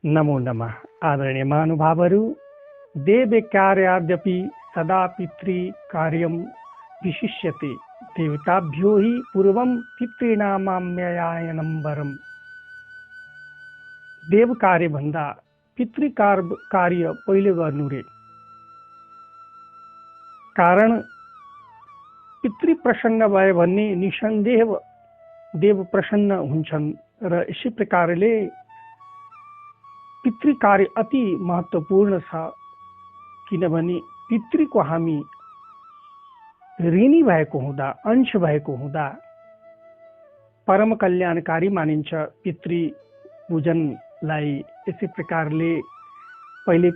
नमो नमः। आदरणीय महानुभावहरू, देव कार्याद्यपि सदा पितृ कार्यम विशिष्यते। देवताभ्यो हि पूर्वं पितृनामाम्ययायनं वरम्। देव कार्य भन्दा पितृ कार्य पहिले गर्नु रे। कारण पितृ प्रसन्न भए भने निसन्देह देव प्रसन्न हुन्छन् र यसै प्रकारले पितृ कार्य अति महत्त्वपूर्ण छ। किनभने पितृको हामी ऋणी भएको हुँदा, अंश भएको हुँदा परम कल्याणकारी मानिन्छ। पितृ पूजनलाई यसै प्रकारले पहिले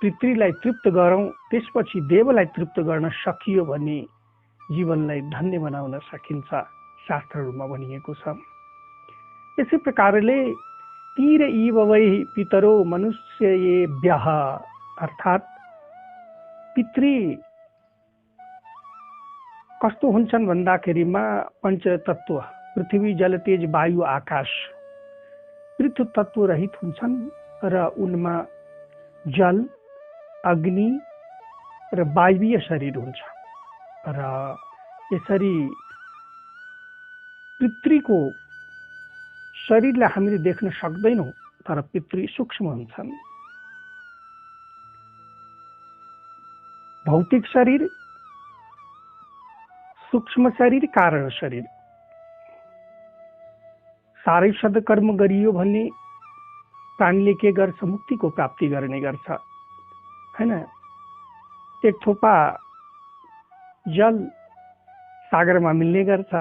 पितृलाई तृप्त गरौँ, त्यसपछि देवलाई तृप्त गर्न सकियो भने जीवनलाई धन्य बनाउन सकिन्छ, शास्त्रहरूमा भनिएको छ। यसै प्रकारले तीर इव वै पितरो मनुष्येभ्यः, अर्थात् पितृ कस्तो हुन्छन् भन्दाखेरिमा पञ्चतत्व पृथ्वी, जल, तेज, वायु, आकाश पृथ्वी तत्व रहित हुन्छन् र उनमा जल, अग्नि र वायवीय शरीर हुन्छ। र यसरी पितृको शरीरलाई हामीले देख्न सक्दैनौँ, तर पितृ सूक्ष्म हुन्छन्। भौतिक शरीर, सूक्ष्म शरीर, कारण शरीर। साह्रै सदकर्म गरियो भने प्राणीले के गर्छ? मुक्तिको प्राप्ति गर्ने गर्छ, हैन? एक थोपा जल सागरमा मिल्ने गर्छ,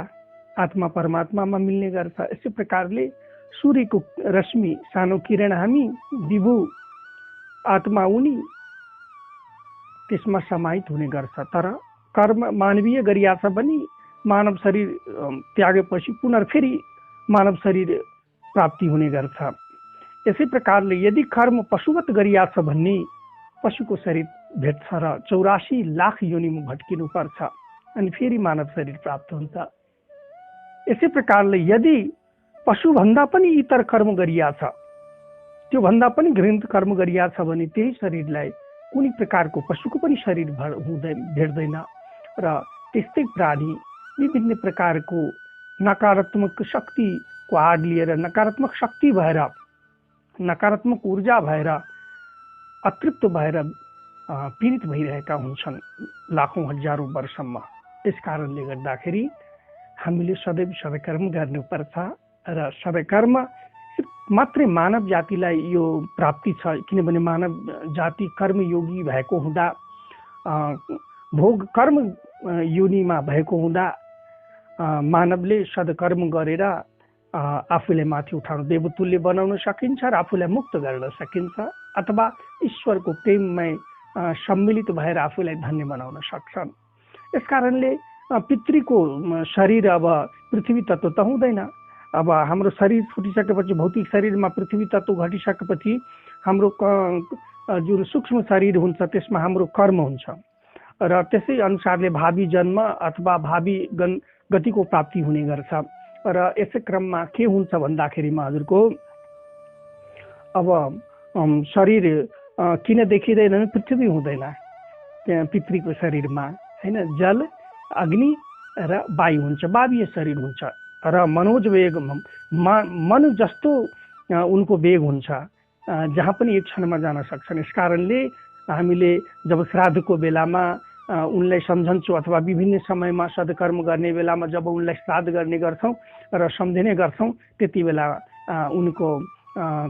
आत्मा परमात्मामा मिल्ने गर्छ। यसै प्रकारले सूर्यको रश्मि, सानो किरण हामी विभु आत्मा उनी त्यसमा समाहित हुने गर्छ। तर कर्म मानवीय गरियाछ भने मानव शरीर त्यागेपछि पुनर्फेरि मानव शरीर प्राप्ति हुने गर्छ। यसै प्रकारले यदि कर्म पशुवत गरियाछ भने पशुको शरीर भेट्छ र 84 लाख योनिमा भट्किनु पर्छ अनि फेरि मानव शरीर प्राप्त हुन्छ। यसै प्रकारले यदि पशुभन्दा पनि इतर कर्म गरियाछ, त्यो भन्दा पनि घृणित कर्म गरियाछ भने त्यही शरीरलाई कुनै प्रकारको पशुको पनि शरीर भेट्दैन। र त्यस्तै प्राणी विभिन्न प्रकारको नकारात्मक शक्तिको आड लिएर, नकारात्मक शक्ति भएर, नकारात्मक ऊर्जा भएर अतृप्त भएर पीडित भइरहेका हुन्छन् लाखौं हजारौं वर्षसम्म। यस कारणले गर्दाखेरि हामीले सदैव सदकर्म गर्नुपर्छ र सदकर्म मात्रै मानव जातिलाई यो प्राप्ति छ। किनभने मानव जाति कर्मयोगी भएको हुँदा, भोग कर्म योनिमा भएको हुँदा मानवले सदकर्म गरेर आफूलाई माथि उठाउन, देवतुल्य बनाउन सकिन्छ र आफूलाई मुक्त गर्न सकिन्छ, अथवा ईश्वरको प्रेममै सम्मिलित भएर आफूलाई धन्य बनाउन सक्छन्। यस कारणले पितृको शरीर अब पृथ्वी तत्व त हुँदैन। अब हाम्रो शरीर छुटिसकेपछि, भौतिक शरीरमा पृथ्वी तत्व घटिसकेपछि हाम्रो जुन सूक्ष्म शरीर हुन्छ त्यसमा हाम्रो कर्म हुन्छ र त्यसै अनुसारले भावी जन्म अथवा भावी गतिको प्राप्ति हुने गर्छ। र यसै क्रममा के हुन्छ भन्दाखेरिमा हजुरको अब शरीर किन देखिँदैन? पृथ्वी हुँदैन त्यहाँ पितृको शरीरमा, हैन? जल, अग्नि र वायु हुन्छ, वायवीय शरीर हुन्छ। र मनोज वेग, मन जस्तो उनको वेग हुन्छ, जहाँ पनि एक क्षणमा जान सक्छन्। यस कारणले हामीले जब श्राद्धको बेलामा उनलाई सम्झन्छौँ अथवा विभिन्न समयमा सदकर्म गर्ने बेलामा जब उनलाई श्राद्ध गर्ने गर्छौँ र सम्झिने गर्छौँ, त्यति बेला उनको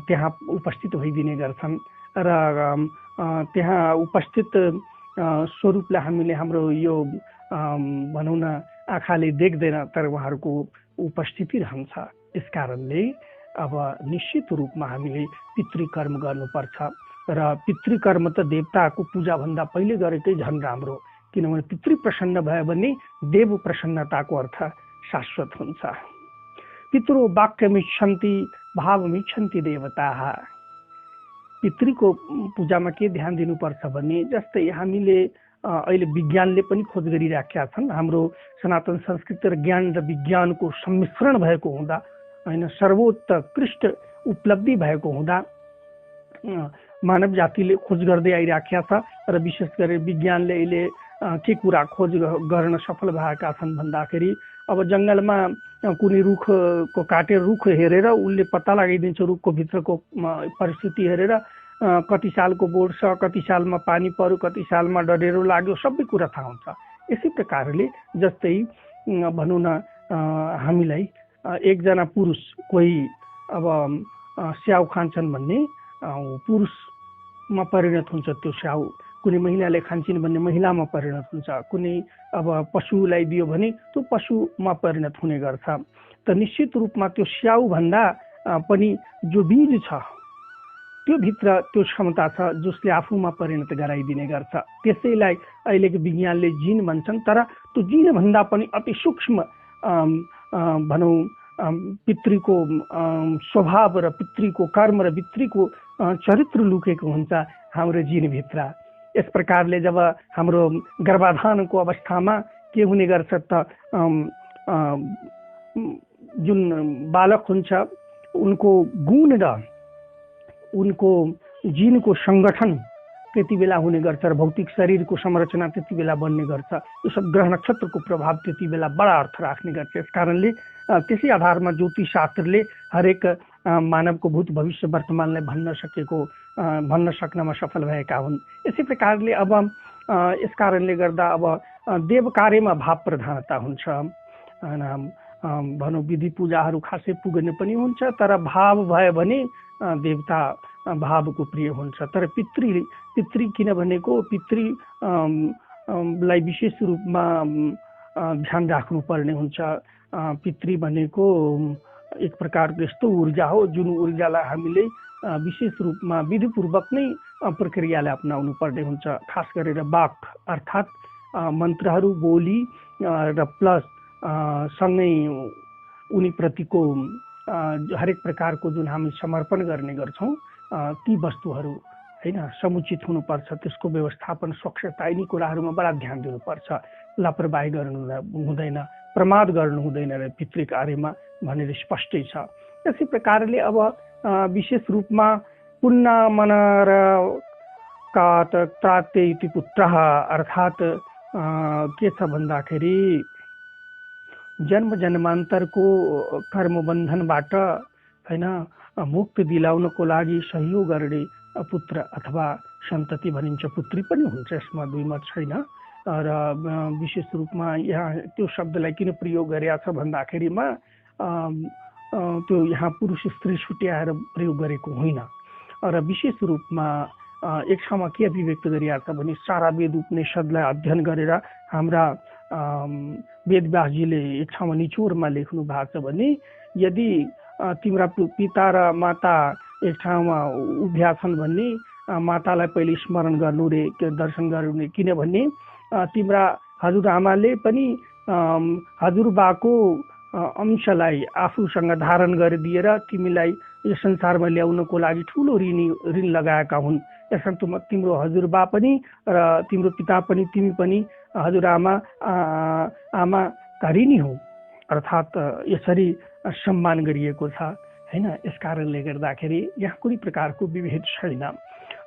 त्यहाँ उपस्थित भइदिने गर्छन् र त्यहाँ उपस्थित स्वरूपलाई हामीले हाम्रो यो भनौँ न आँखाले देख्दैन, तर उहाँहरूको उपस्थिति रहन्छ। यस कारणले अब निश्चित रूपमा हामीले पितृकर्म गर्नुपर्छ र पितृकर्म त देवताको पूजा भन्दा पहिले गरेकै झन् राम्रो। किनभने पितृ प्रसन्न भयो भने देव प्रसन्नताको अर्थ शाश्वत हुन्छ। पितरो वाक्यमिच्छन्ति भावमिच्छन्ति देवताः। पितृको पूजामा के ध्यान दिनुपर्छ भने, जस्तै हामीले अहिले विज्ञानले पनि खोज गरिराखेका छन्। हाम्रो सनातन संस्कृति र ज्ञान र विज्ञानको सम्मिश्रण भएको हुँदा, हैन, सर्वोत्कृष्ट उपलब्धि भएको हुँदा मानव जातिले खोज गर्दै आइराखेका छ र विशेष गरी विज्ञानले अहिले के कुरा खोज गर्न सफल भएका छन् भन्दाखेरि अब जङ्गलमा कुनै रुखको काटेर रुख हेरेर उसले पत्ता लगाइदिन्छ रुखको भित्रको परिस्थिति हेरेर कति सालको बोट छ, कति सालमा पानी पर्यो, कति सालमा डढेरो लाग्यो, सबै कुरा थाहा हुन्छ। यसै प्रकारले जस्तै भनौँ न हामीलाई एकजना पुरुष कोही अब स्याउ खान्छन् भन्ने पुरुषमा परिणत हुन्छ त्यो स्याउ, कुनै महिलाले खान्छन् भन्ने महिलामा परिणत हुन्छ, कुनै अब पशुलाई दियो भने त्यो पशुमा परिणत हुने गर्छ। त निश्चित रूपमा त्यो स्याउ भन्दा पनि जो बीज छ त्यो भित्र त्यो क्षमता छ जसले आफूमा परिणत गराइदिने गर्छ। त्यसैलाई अहिलेको विज्ञानले जिन भन्छन्, तर त्यो जिन भन्दा पनि अति सूक्ष्म भनौँ पितृको स्वभाव र पितृको कर्म र पितृको चरित्र लुकेको हुन्छ हाम्रो जिनभित्र। यस प्रकारले जब हाम्रो गर्भाधानको अवस्थामा के हुने गर्छ त जुन बालक हुन्छ उनको गुण र उनको जिनको सङ्गठन त्यति बेला हुने गर्छ र भौतिक शरीरको संरचना त्यति बेला बन्ने गर्छ। यो सब ग्रह नक्षत्रको प्रभाव त्यति बेला बडा अर्थ राख्ने गर्छ। यस कारणले त्यसै आधारमा ज्योतिष शास्त्रले हरेक मानवको भूत भविष्य वर्तमानलाई भन्न सक्नमा सफल भएका हुन्। यसै प्रकारले अब यस कारणले गर्दा अब देव कार्यमा भाव प्रधानता हुन्छ। भनौँ विधि पूजाहरू खासै पुग्ने पनि हुन्छ, तर भाव भयो भने देवता भावको प्रिय हुन्छ। तर पितृ किन भनेको पितृलाई विशेष रूपमा ध्यान राख्नुपर्ने हुन्छ। पितृ भनेको एक प्रकारको यस्तो ऊर्जा हो जुन ऊर्जालाई हामीले विशेष रूपमा विधिपूर्वक नै प्रक्रियालाई अपनाउनु पर्ने हुन्छ। खास गरेर वाक अर्थात् मन्त्रहरू बोली र प्लस सँगै उनीप्रतिको हरेक प्रकारको जुन हामी समर्पण गर्ने गर्छौँ ती वस्तुहरू हैन समुचित हुनुपर्छ। त्यसको व्यवस्थापन स्वच्छता यिनी कुराहरूमा बडा ध्यान दिनुपर्छ। लापरवाही गर्नु हुँदैन, प्रमाद गर्नु हुँदैन र पितृ कार्यमा भनेर स्पष्टै छ। यसै प्रकारले अब विशेष रूपमा पुण्य मनर कात त्राते इति पुत्रः अर्थात् के छ भन्दाखेरि जन्म जन्मान्तरको कर्म बन्धनबाट हैन मुक्ति दिलाउनको लागि सहयोग गर्ने पुत्र अथवा सन्तति भनिन्छ। पुत्री पनि हुन्छ, यसमा दुई मत छैन। र विशेष रूपमा यहाँ त्यो शब्दलाई किन प्रयोग गरेका छ भन्दाखेरिमा त्यो यहाँ पुरुष स्त्री छुट्याएर प्रयोग गरेको होइन। र विशेष रूपमा एक ठाउँमा के अभिव्यक्त गरिएको छ भने सारा वेद उपनिषदलाई अध्ययन गरेर हाम्रा वेदव्यासजीले एक ठाउँमा निचोरमा लेख्नु भएको छ भने यदि तिम्रा पिता र माता एक ठाउँमा उभ्या छन् भने मातालाई पहिले स्मरण गर्नु रे, दर्शन गर्नु रे, किनभने तिम्रा हजुरआमाले पनि हजुरबाको अंशलाई आफूसँग धारण गरिदिएर तिमीलाई यो संसारमा ल्याउनको लागि ठुलो ऋण लगाएका हुन्। यसमा तिम्रो हजुरबा पनि र तिम्रो पिता पनि तिमी पनि हजुरआमा आमाका ऋणी हौ, अर्थात् यसरी सम्मान गरिएको छ हैन। यस कारणले गर्दाखेरि यहाँ कुनै प्रकारको विभेद छैन।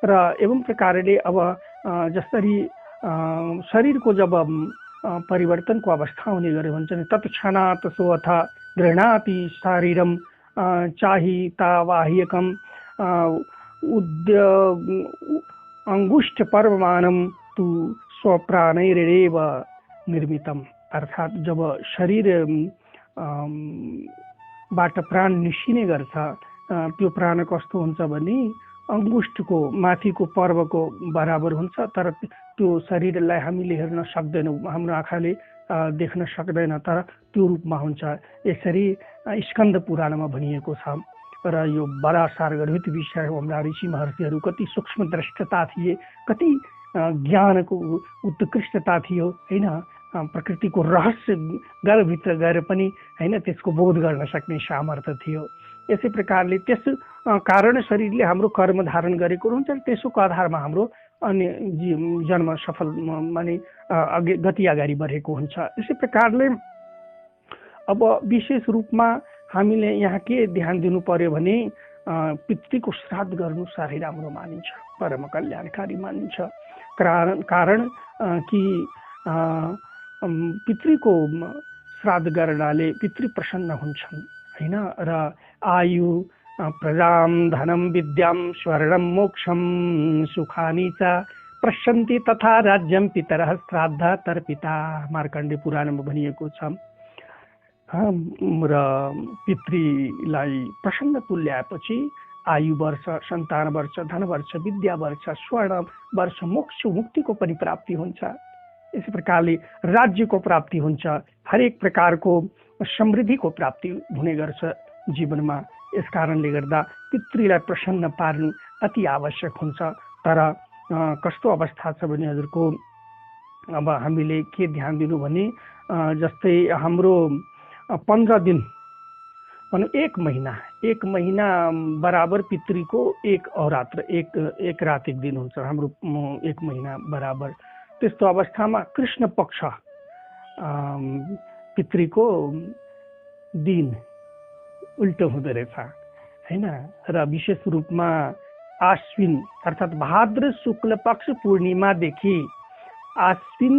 र एवं प्रकारले अब जसरी शरीरको जब परिवर्तनको अवस्था हुने गरे भन्छ नि तत्क्षणात् सोऽथ गृह्णाति शरीरम चाहितावाह्यकम अंगुष्ठ परमाणम तु स्वप्राणैरेव निर्मितम। अर्थात् जब शरीर बाट प्राण निस्किने गर्छ त्यो प्राण कस्तो हुन्छ भने अंगुष्ठको माथिको पर्वको बराबर हुन्छ, तर त्यो शरीरलाई हामीले हेर्न सक्दैनौँ, हाम्रो आँखाले देख्न सक्दैन, तर त्यो रूपमा हुन्छ। यसरी स्कन्द पुराणमा भनिएको छ। र यो बडा सारगर्भित विषय हो। हाम्रा ऋषि महर्षिहरू कति सूक्ष्म दृष्टता थिए, कति ज्ञानको उत्कृष्टता थियो हैन। प्रकृतिको रहस्य घरभित्र गएर पनि हैन त्यसको बोध गर्न सक्ने सामर्थ्य थियो। यसै प्रकारले त्यस कारण शरीरले हाम्रो कर्म धारण गरेको हुन्छ। त्यसको आधारमा हाम्रो अन्य जन्म सफल माने गति अगाडि बढेको हुन्छ। यसै प्रकारले अब विशेष रूपमा हामीले यहाँ के ध्यान दिनु पर्यो भने पितृको श्राद्ध गर्नु साह्रै राम्रो मानिन्छ, परम कल्याणकारी मानिन्छ। कारण कि पितृको श्राद्ध गर्नाले पितृ प्रसन्न हुन्छन् हैन। र आयु प्रजाम धनम विद्याम स्वर्णम मोक्षम सुखानि च प्रशन्ति तथा राज्यम पितरः श्राद्ध तर्पिता, मार्कण्डेय पुराणमा भनिएको छ। र पितृलाई प्रसन्न तुल्याएपछि आयु वर्ष, सन्तान वर्ष, धन वर्ष, विद्या वर्ष, स्वर्ण वर्ष, मोक्ष मुक्तिको पनि प्राप्ति हुन्छ। इस प्रकारले राज्यको प्राप्ति हुन्छ, हरेक प्रकारको समृद्धिको प्राप्ति हुने गर्छ जीवनमा। यस कारणले गर्दा पितृलाई प्रसन्न पार्नु अति आवश्यक हुन्छ। तर कस्तो अवस्था छ भने हजुरको, अब हामीले के ध्यान दिनु भने जस्तै हाम्रो 15 दिन भनौँ, एक महीना बराबर पितृको एक अहोरात्र, एक रात एक दिन हुन्छ हाम्रो, एक महीना बराबर। त्यस्तो अवस्थामा कृष्ण पक्ष पितृको दिन उल्टो हुँदो रहेछ हैन। र विशेष रूपमा आश्विन अर्थात् भाद्र शुक्ल पक्ष पूर्णिमादेखि आश्विन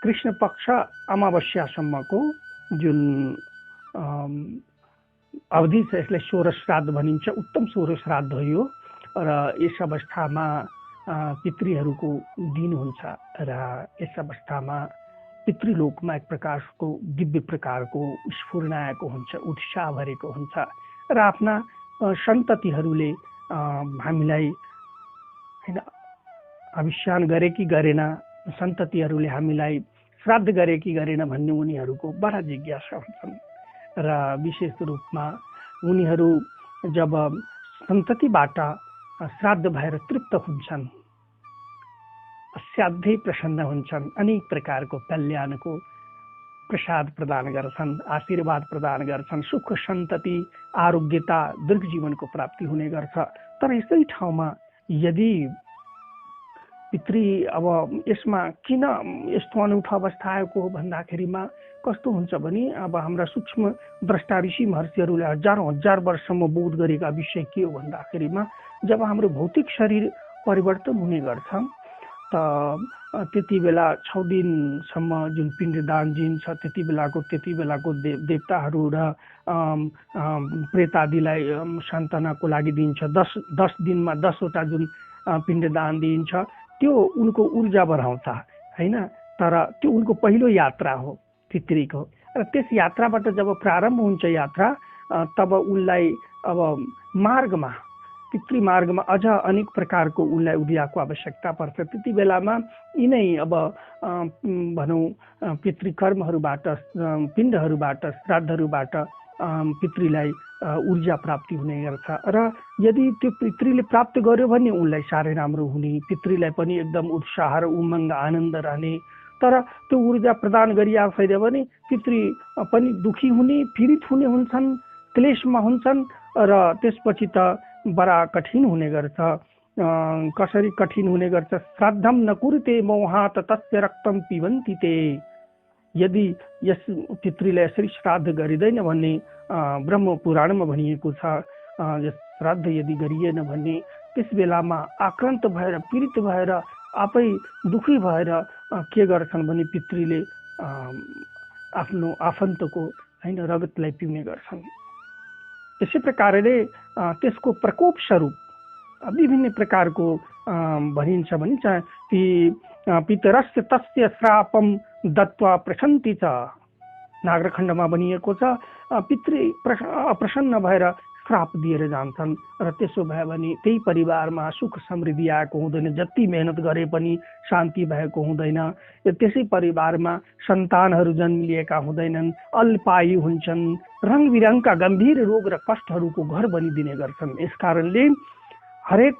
कृष्ण पक्ष अमावस्यासम्मको जुन अवधि छ, यसलाई सोह्र श्राद्ध भनिन्छ। उत्तम सोह्र श्राद्ध हो यो। र यस अवस्थामा पितृहरूको दिन हुन्छ र यस अवस्थामा पितृलोकमा एक प्रकारको दिव्य प्रकारको स्फूर्णा आएको हुन्छ, उत्साह भरेको हुन्छ। र आफ्ना सन्ततिहरूले हामीलाई हैन अभिशान गरे कि गरेन, सन्ततिहरूले हामीलाई श्राद्ध गरे कि गरेन भन्ने उनीहरूको बडा जिज्ञासा हुन्छन्। र विशेष रूपमा उनीहरू जब सन्ततिबाट श्राद्ध भएर तृप्त हुन्छन्, असाध्यै प्रसन्न हुन्छन्, अनेक प्रकारको कल्याणको प्रसाद प्रदान गर्छन्, आशीर्वाद प्रदान गर्छन्, सुख सन्तति आरोग्यता दीर्घ जीवनको प्राप्ति हुने गर्छ। तर यसै ठाउँमा यदि पितृ, अब यसमा किन यस्तो अनौठो अवस्था आएको हो भन्दाखेरिमा कस्तो हुन्छ भने, अब हाम्रा सूक्ष्म द्रष्टा ऋषि महर्षिहरूले हजारौँ हजार वर्षसम्म बोध गरेका विषय के हो भन्दाखेरिमा, जब हाम्रो भौतिक शरीर परिवर्तन हुने गर्छ त त्यति बेला 6 दिनसम्म जुन पिण्डदान दिन्छ, त्यति बेलाको देवताहरू र प्रेतादिलाई सान्त्वनाको लागि दिन्छ। 10 दिनमा 10 वटा जुन पिण्डदान दिइन्छ, त्यो उनको ऊर्जा बढाउँछ हैन। तर त्यो उनको पहिलो यात्रा हो पितृको। र त्यस यात्राबाट जब प्रारम्भ हुन्छ यात्रा, तब उनलाई अब मार्गमा, पितृ मार्गमा अझ अनेक प्रकारको उनलाई ऊर्जाको आवश्यकता पर्छ। त्यति बेलामा यिनै अब भनौँ पितृकर्महरूबाट, पिण्डहरूबाट, श्राद्धहरूबाट पितृलाई ऊर्जा प्राप्ति हुने गर्छ। र यदि त्यो पितृले प्राप्त गर्यो भने उनलाई साह्रै राम्रो हुने, पितृलाई पनि एकदम उत्साह र उमङ्ग आनन्द रहने। तर त्यो ऊर्जा प्रदान गरिएको छैन भने पितृ पनि दुखी हुने, पीडित हुने हुन्छन्, क्लेशमा हुन्छन्। र त्यसपछि त बडा कठिन हुने गर्छ। कसरी कठिन हुने गर्छ? श्राद्धम न कुरुते मोहात तस्य रक्तम पिबन्ति ते। यदि यस पितृलाई यसरी श्राद्ध गरिँदैन भने ब्रह्म पुराणमा भनिएको छ, यस श्राद्ध यदि गरिएन भने त्यस बेलामा आक्रान्त भएर, पीडित भएर, आफै दुखी भएर के गर्छन् भने पितृले आफ्नो आफन्तको हैन रगतलाई पिउने गर्छन्। यसै प्रकारले त्यसको प्रकोप स्वरूप विभिन्न प्रकारको भनिन्छ भने पितरस्य तस्य श्रापम दत्वा प्रशन्ति च। नागरखण्डमा भनिएको छ, पितृ अप्रसन्न भएर श्राप दिएर जान्छन्। र त्यसो भयो भने त्यही परिवारमा सुख समृद्धि आएको हुँदैन, जति मेहनत गरे पनि शान्ति भएको हुँदैन। त्यसै परिवारमा सन्तानहरू जन्मिएका हुँदैनन्, अल्पायु हुन्छन्, रङ बिरङका गम्भीर रोग र कष्टहरूको घर बनिदिने गर्छन्। यस कारणले हरेक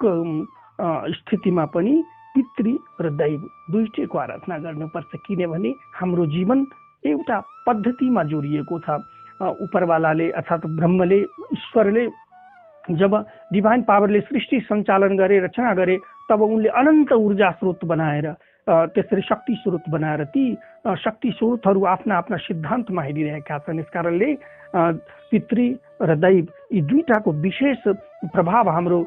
स्थितिमा पनि पितृ र दैव दुईटैको आराधना गर्नुपर्छ। किनभने हाम्रो जीवन एउटा पद्धतिमा जोडिएको छ। उपरवालाले अर्थात् ब्रह्मले, ईश्वरले जब डिभाइन पावरले सृष्टि सञ्चालन गरे, रचना गरे, तब उनले अनन्त ऊर्जा स्रोत बनाएर त्यसरी शक्ति स्रोत बनाएर ती शक्ति स्रोतहरू आफ्ना आफ्ना सिद्धान्तमा हेरिरहेका छन्। यसकारणले पितृ र दैव यी दुईटाको विशेष प्रभाव हाम्रो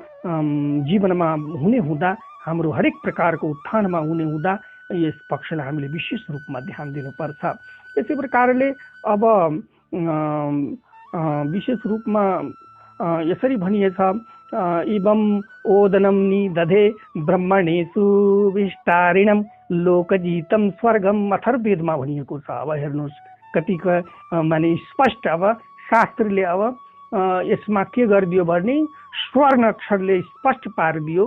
जीवनमा हुने हुँदा, हाम्रो हरेक प्रकारको उत्थानमा हुने हुँदा यस पक्षलाई हामीले विशेष रूपमा ध्यान दिनुपर्छ। यसै प्रकारले अब विशेष रूपमा यसरी भनिएछ, इवं ओदनं निदधे ब्रह्मणेषु विस्तारिणं लोकजीतं स्वर्गम, अथर्ववेदमा भनिएको छ। अब हेर्नुहोस् कतिको माने स्पष्ट अब शास्त्रले अब यसमा के गरिदियो भने स्वर्ण अक्षरले स्पष्ट पारिदियो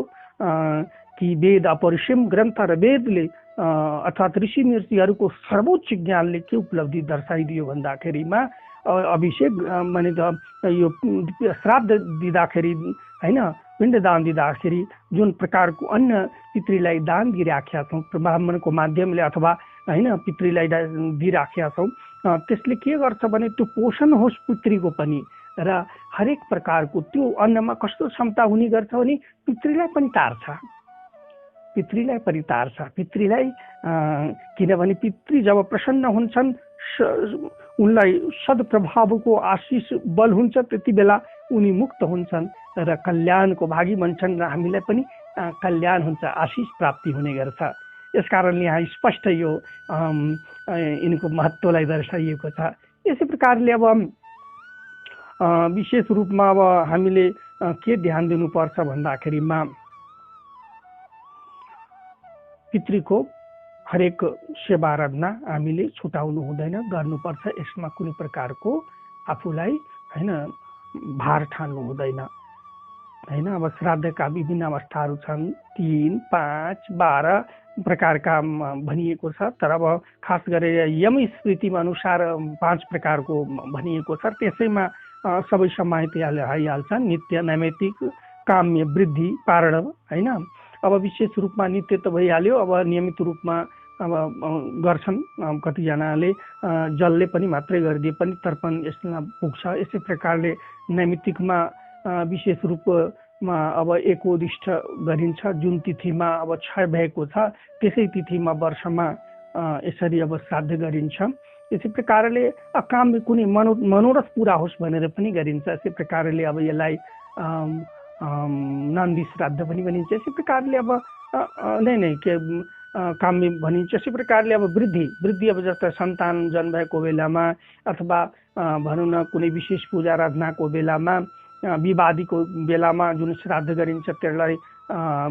कि वेद अपरिसीम ग्रन्थ र वेदले अर्थात् ऋषि मुनिहरूको सर्वोच्च ज्ञानले के उपलब्धि दर्शाइदियो भन्दाखेरिमा अभिषेक माने त यो श्राद्ध दिँदाखेरि हैन, पिण्डदान दिँदाखेरि जुन प्रकारको अन्न पितृलाई दान दिइराखेका छौँ ब्राह्मणको माध्यमले अथवा हैन पितृलाई दिइराखेका छौँ, त्यसले के गर्छ भने त्यो पोषण होस् पितृको पनि र हरेक प्रकारको त्यो अन्नमा कस्तो क्षमता हुने गर्छ भने पितृलाई पनि तार्छ, पितृलाई पनि तार्छ। पितृलाई किनभने पितृ जब प्रसन्न हुन्छन्, उनलाई सद्प्रभावको आशिष बल हुन्छ, त्यति बेला उनी मुक्त हुन्छन् र कल्याणको भागी बन्छन् र हामीलाई पनि कल्याण हुन्छ, आशिष प्राप्ति हुने गर्छ। यसकारणले यहाँ स्पष्ट यो यिनको महत्त्वलाई दर्शाइएको छ। यसै प्रकारले अब विशेष रूपमा अब हामीले के ध्यान दिनुपर्छ भन्दाखेरिमा पितृको हरेक सेवा आराधना हामीले छुटाउनु हुँदैन, गर्नुपर्छ। यसमा कुनै प्रकारको आफूलाई हैन भार ठान्नु हुँदैन हैन। अब श्राद्धका विभिन्न अवस्थाहरू छन्, 3, 5, 12 प्रकारका भनिएको छ, तर अब खास गरेर यम स्मृतिमा अनुसार 5 प्रकारको भनिएको छ। त्यसैमा सबै समाहित आइहाल्छन्, नित्य, नैमित्तिक, काम्य, वृद्धि, पारणव हैन। अब विशेष रूपमा नित्य त भइहाल्यो, अब नियमित रूपमा अब गर्छन् कतिजनाले, जलले पनि मात्रै गरिदिए पनि तर्पण यसमा पुग्छ। यसै प्रकारले नैमित्तिकमा विशेष रूपमा अब एकोदिष्ट गरिन्छ, जुन तिथिमा अब क्षय भएको छ त्यसै तिथिमा वर्षमा यसरी अब श्राद्ध गरिन्छ। यसै प्रकारले काम कुनै मनोरथ पुरा होस् भनेर पनि गरिन्छ। यसै प्रकारले अब यसलाई नन्दी श्राद्ध पनि भनिन्छ। यसै प्रकारले अब नै के काम्य भनिन्छ। यसै प्रकारले अब वृद्धि अब जस्तो सन्तान जन्म भएको बेलामा अथवा भनौँ न कुनै विशेष पूजा आराधनाको बेलामा, विवादीको बेलामा जुन श्राद्ध गरिन्छ त्यसलाई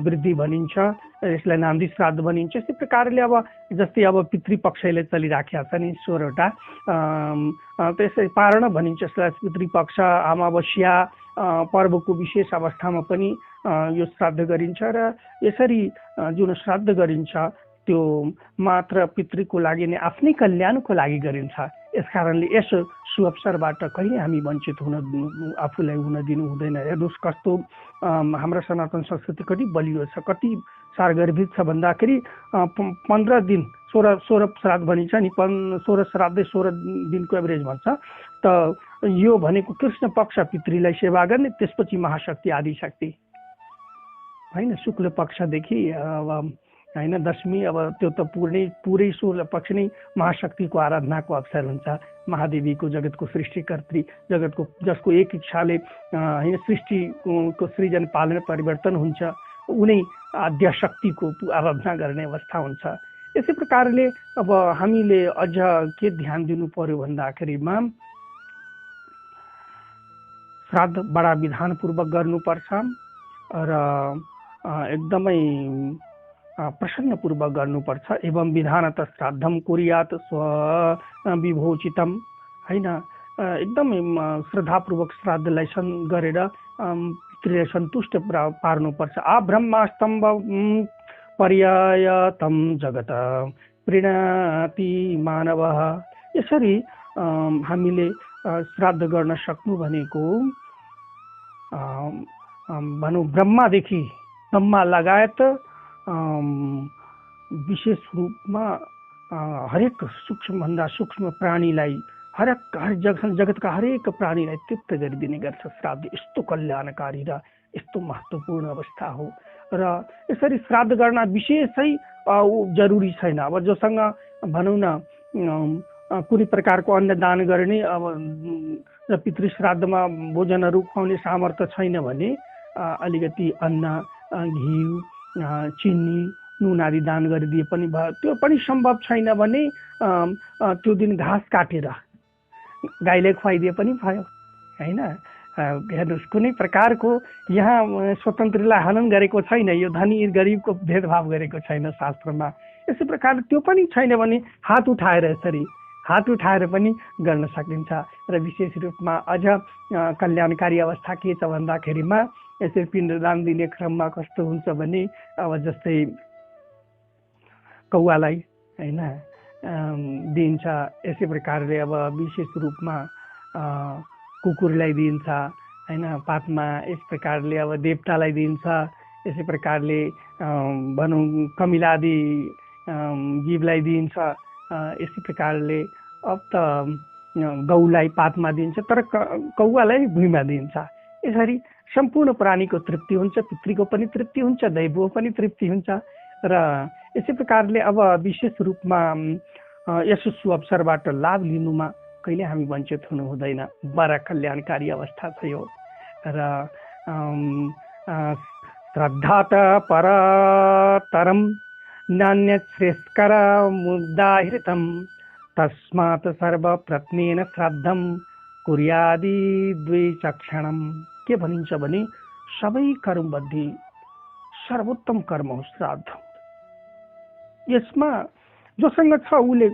वृद्धि भनिन्छ, यसलाई नान्दी श्राद्ध भनिन्छ। यस्तै प्रकारले अब जस्तै अब पितृपक्षले चलिराखेका छन् 16वटा, त्यसै पारण भनिन्छ यसलाई। पितृपक्ष, अमावस्या पर्वको विशेष अवस्थामा पनि यो श्राद्ध गरिन्छ र यसरी जुन श्राद्ध गरिन्छ त्यो मात्र पितृको लागि नै आफ्नै कल्याणको लागि गरिन्छ। यसकारणले यस सुअवसरबाट कहिले हामी वञ्चित आफूलाई हुन दिनु हुँदैन। हेर्नुहोस् कस्तो हाम्रो सनातन संस्कृति कति बलियो छ, कति सारगर्भित छ भन्दाखेरि 15 दिन 16 श्राद्ध भनिन्छ नि, 16 श्राद्धै 16 दिनको एभरेज भन्छ। त यो भनेको कृष्ण पक्ष पितृलाई सेवा गर्ने, त्यसपछि महाशक्ति आदिशक्ति हैन, शुक्ल पक्षदेखि अब हैन दशमी, अब त्यो त पुरै 16 पक्ष नै महाशक्तिको आराधनाको अवसर हुन्छ। महादेवीको जगतको सृष्टिकर्त्री, जगतको जसको एक इच्छाले हैन सृष्टिको सृजन पालन परिवर्तन हुन्छ, उनी आद्य शक्तिको आराधना गर्ने अवस्था हुन्छ। यसै प्रकारले अब हामीले अझ के ध्यान दिनु पर्यो भन्दाखेरिमा श्राद्ध बडा विधानपूर्वक गर्नुपर्छ र एकदमै प्रसन्नपूर्वक गर्नुपर्छ। एवं विधानत श्राद्धम कुर्यात स्व विभोचितम हैन, एकदमै श्रद्धापूर्वक श्राद्धलाई गरेर पितृलाई सन्तुष्ट पार्नुपर्छ। आ ब्रह्मास्तम्भ पर्यायतम जगत प्रीणाति मानवः। यसरी हामीले श्राद्ध गर्न सक्नु भनेको भनौँ ब्रह्मा लगायत विशेष रूपमा हरेक सूक्ष्मभन्दा सूक्ष्म प्राणीलाई, हर जगतका हरेक प्राणीलाई तृप्त गरिदिने गर्छ श्राद्ध। यस्तो कल्याणकारी र यस्तो महत्त्वपूर्ण अवस्था हो र यसरी श्राद्ध गर्न विशेषै जरुरी छैन। अब जोसँग भनौँ न कुनै प्रकारको अन्नदान गर्ने अब र पितृ श्राद्धमा भोजनहरू खुवाउने सामर्थ्य छैन भने अलिकति अन्न, घिउ, चिनी, नुन आदि दान गरिदिए पनि भयो। त्यो पनि सम्भव छैन भने त्यो दिन घाँस काटेर गाईलाई खुवाइदिए पनि भयो हैन। हेर्नुहोस्, कुनै प्रकारको यहाँ स्वतन्त्रलाई हनन गरेको छैन, यो धनी गरिबको भेदभाव गरेको छैन शास्त्रमा। यसै प्रकारले त्यो पनि छैन भने हात उठाएर पनि गर्न सकिन्छ। र विशेष रूपमा अझ कल्याणकारी अवस्था के छ भन्दाखेरिमा यसरी पिण्डदान दिने क्रममा कस्तो हुन्छ भने अब जस्तै कौवालाई हैन दिन्छ, यसै प्रकारले अब विशेष रूपमा कुकुरलाई दिन्छ हैन पातमा, यस प्रकारले अब देवतालाई दिन्छ, यसै प्रकारले भनौँ कमिलादि जीवलाई दिन्छ, यसै प्रकारले अब त गौलाई पातमा दिन्छ, तर कौवालाई भुइँमा दिन्छ। यसरी सम्पूर्ण प्राणीको तृप्ति हुन्छ, पितृको पनि तृप्ति हुन्छ, दैवको पनि तृप्ति हुन्छ। र यसै प्रकारले अब विशेष रूपमा यस सुअवसरबाट लाभ लिनुमा कहिले हामी वञ्चित हुनु हुँदैन। बडा कल्याणकारी अवस्था छ यो। र श्रद्धात परतरम नान्यत् श्रेष्कर मुदाहृतम तस्मात् सर्वप्रत्नेन श्राद्धम कुर्यादि द्विचक्षणम। के भनिन्छ भने सबै कर्ममध्ये सर्वोत्तम कर्म हो श्राद्ध। यसमा जोसँग छ उसले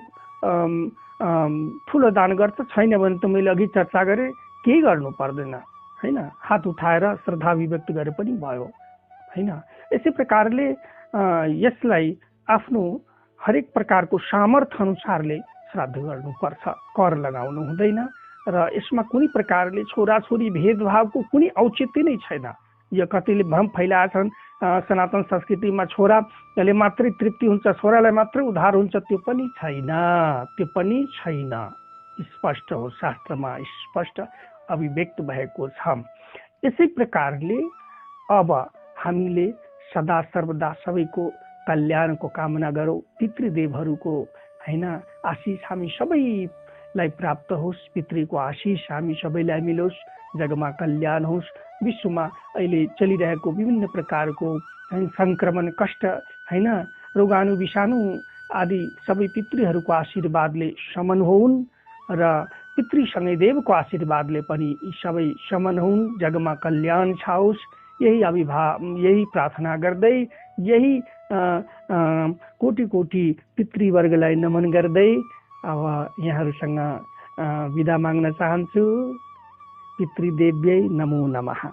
ठुलो दान गर्छ, छैन भने त मैले अघि चर्चा गरेँ केही गर्नु पर्दैन हैन, हात उठाएर श्रद्धा अभिव्यक्त गरे पनि भयो हैन। यसै प्रकारले यसलाई आफ्नो हरेक प्रकारको सामर्थ्य अनुसारले श्राद्ध गर्नुपर्छ, कर लगाउनु हुँदैन। र यसमा कुनै प्रकारले छोराछोरी भेदभावको कुनै औचित्य नै छैन। यो कतिले भ्रम फैलाएछन् सनातन संस्कृतिमा छोराले मात्रै तृप्ति हुन्छ, छोरालाई मात्रै उद्धार हुन्छ, त्यो पनि छैन। स्पष्ट हो, शास्त्रमा स्पष्ट अभिव्यक्त भएको छ। यसै प्रकारले अब हामीले सदा सर्वदा सबैको कल्याणको कामना गरौँ। पितृदेवहरूको हैन आशिष हामी सबैलाई प्राप्त होस्, पितृको आशिष हामी सबैलाई मिलोस्, जगमा कल्याण होस्। विश्वमा अहिले चलिरहेको विभिन्न प्रकारको संक्रमण, कष्ट हैन, रोगाणु, विषाणु आदि सबै पितृहरूको आशीर्वादले शमन होउन् र पितृसँगै देवको आशीर्वादले पनि यी सबै शमन होउन्, जगमा कल्याण छाओस्। यही प्रार्थना गर्दै, यही कोटि कोटि पितृवर्गलाई नमन गर्दै अब यहाँहरूसँग बिदा माग्न चाहन्छु। पितृदेव्यै नमो नमः।